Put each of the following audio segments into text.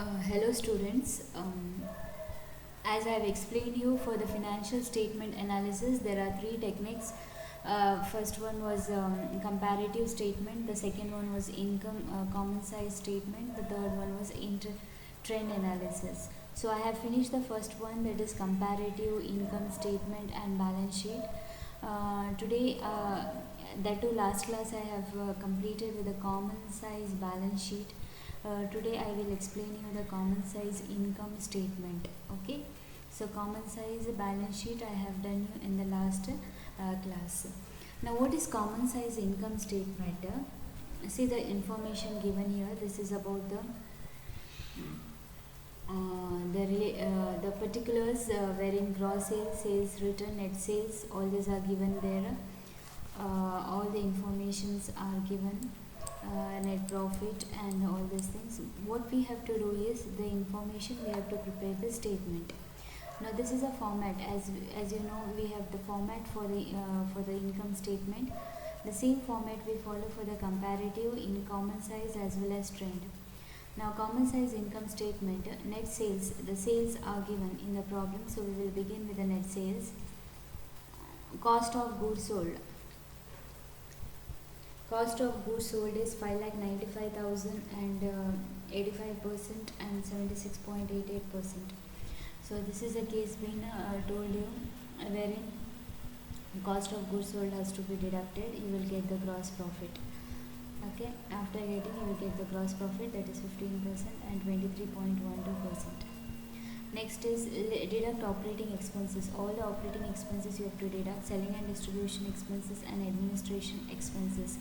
Hello students. As I have explained you for the financial statement analysis, there are three techniques. First one was comparative statement. The second one was income common size statement. The third one was trend analysis. So I have finished the first one, that is comparative income statement and balance sheet. Today, that too last class I have completed with a common size balance sheet. Today I will explain you the common size income statement. Okay, so common size balance sheet I have done you in the last class. Now what is common size income statement? See the information given here. This is about the particulars wherein gross sales, sales return, net sales, all these are given there. All the informations are given, net profit and all these things. What we have to do is the information we have to prepare the statement. Now this is a format. As you know, we have the format for the income statement. The same format we follow for the comparative in common size as well as trend. Now common size income statement, net sales, the sales are given in the problem, so we will begin with the net sales. Cost of goods sold. Cost of goods sold is 5,95,000 and 85% and 76.88%. So this is a case being told you wherein cost of goods sold has to be deducted. You will get the gross profit. Okay, after getting you will get the gross profit, that is 15% and 23.12%. Next is deduct operating expenses. All the operating expenses you have to deduct: selling and distribution expenses and administration expenses.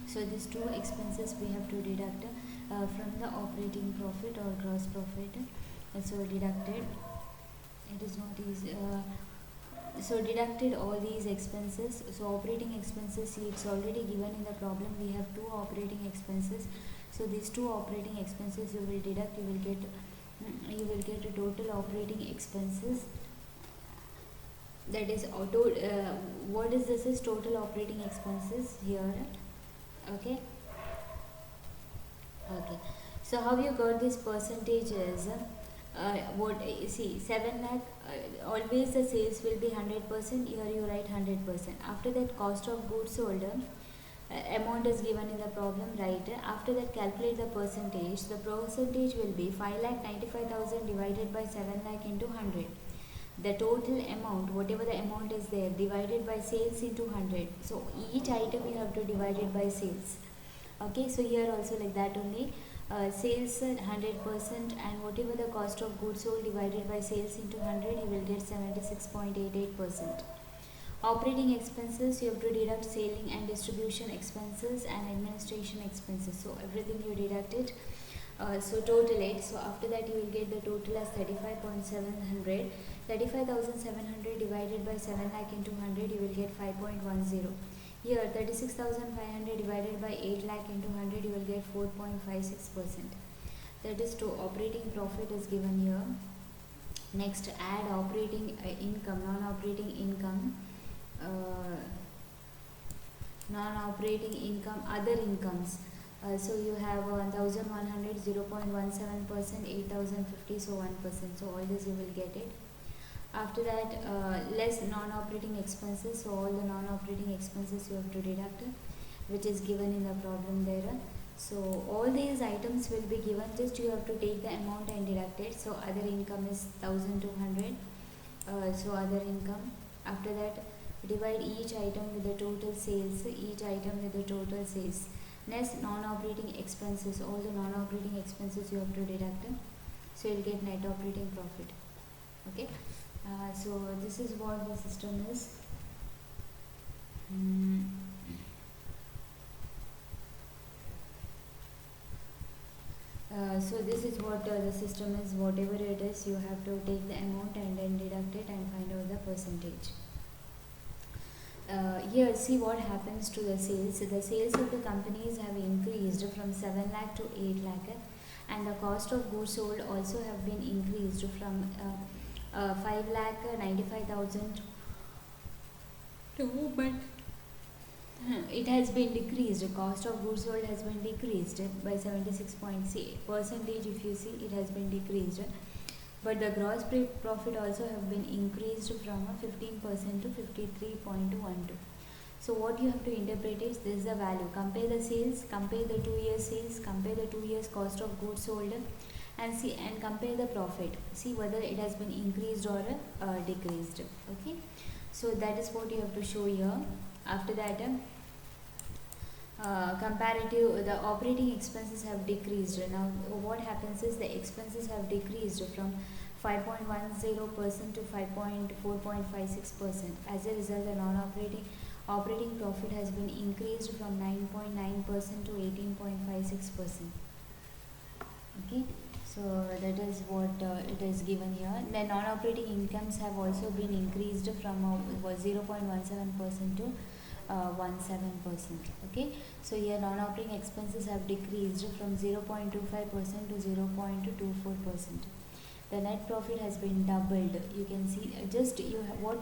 So these two expenses we have to deduct from the operating profit or gross profit. So deducted, it is not easy. So deducted all these expenses. So operating expenses, it's already given in the problem. We have two operating expenses. So these two operating expenses you will deduct. You will get a total operating expenses. That is what is this is total operating expenses here. Okay. So how you got this percentage is what see 7 lakh, always the sales will be 100%. Here you write 100%. After that, cost of goods sold amount is given in the problem, right? After that, calculate the percentage. The percentage will be 5,95,000 divided by 7 lakh into 100. The total amount, whatever the amount is there, divided by sales into 100. So each item you have to divide it by sales. Okay, so here also like that only. Sales 100% and whatever the cost of goods sold divided by sales into 100, you will get 76.88%. Operating expenses, you have to deduct selling and distribution expenses and administration expenses. So everything you deduct it. So total it. So after that you will get the total as 35,700. 35,700 divided by 7 lakh into 100, you will get 5.10. Here 36,500 divided by 8 lakh into 100, you will get 4.56%. That is to operating profit is given here. Next, add operating income, non-operating income, non-operating income, other incomes. So you have 1,100, 0.17%, 8,050, so 1%. So all this you will get it. After that, less non-operating expenses. So all the non-operating expenses you have to deduct, which is given in the problem there. So all these items will be given, just you have to take the amount and deduct it. So other income is 1,200. So other income. After that, divide each item with the total sales. Each item with the total sales. Next, non-operating expenses. All the non-operating expenses you have to deduct. So you'll get net operating profit. Okay. So this is what the system is. So this is what the system is. Whatever it is, you have to take the amount and then deduct it and find out the percentage. Here see what happens to the sales. The sales of the companies have increased from 7 lakh to 8 lakh, and the cost of goods sold also have been increased from 5,95,000 to it has been decreased. Cost of goods sold has been decreased by 76.6%. If you see, it has been decreased, but the gross profit also have been increased from 15% to 53.12. So what you have to interpret is this is the value. Compare the sales, compare the 2 years sales, compare the 2 years cost of goods sold, and see and compare the profit. See whether it has been increased or decreased. Okay, so that is what you have to show here. After that, comparative, the operating expenses have decreased. Now what happens is the expenses have decreased from 5.10% to 4.56%. As a result, the operating profit has been increased from 9.9% to 18.56%. Okay, so that is what it is given here. The non-operating incomes have also been increased from 0.17% to 17%. Okay, so here non-operating expenses have decreased from 0.25% to 0.24%. The net profit has been doubled. You can see just what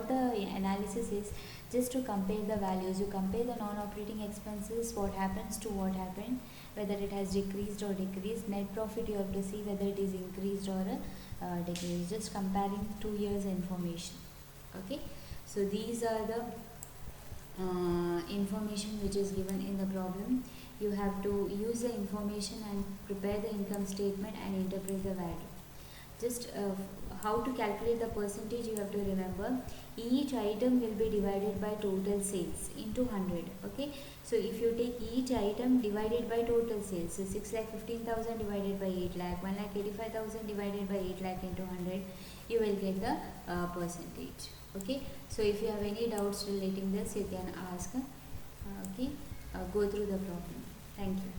the analysis is, just to compare the values. You compare the non-operating expenses, what happens to what happened, whether it has decreased or decreased. Net profit, you have to see whether it is increased or decreased, just comparing 2 years information. Okay, so these are the information which is given in the problem. You have to use the information and prepare the income statement and interpret the value. Just how to calculate the percentage, you have to remember each item will be divided by total sales into 100. Okay, so if you take each item divided by total sales, so 6,15,000 divided by 8 lakh, 1,85,000 divided by 8 lakh into 100, you will get the percentage. Okay, so if you have any doubts relating this, you can ask. Okay, go through the problem. Thank you.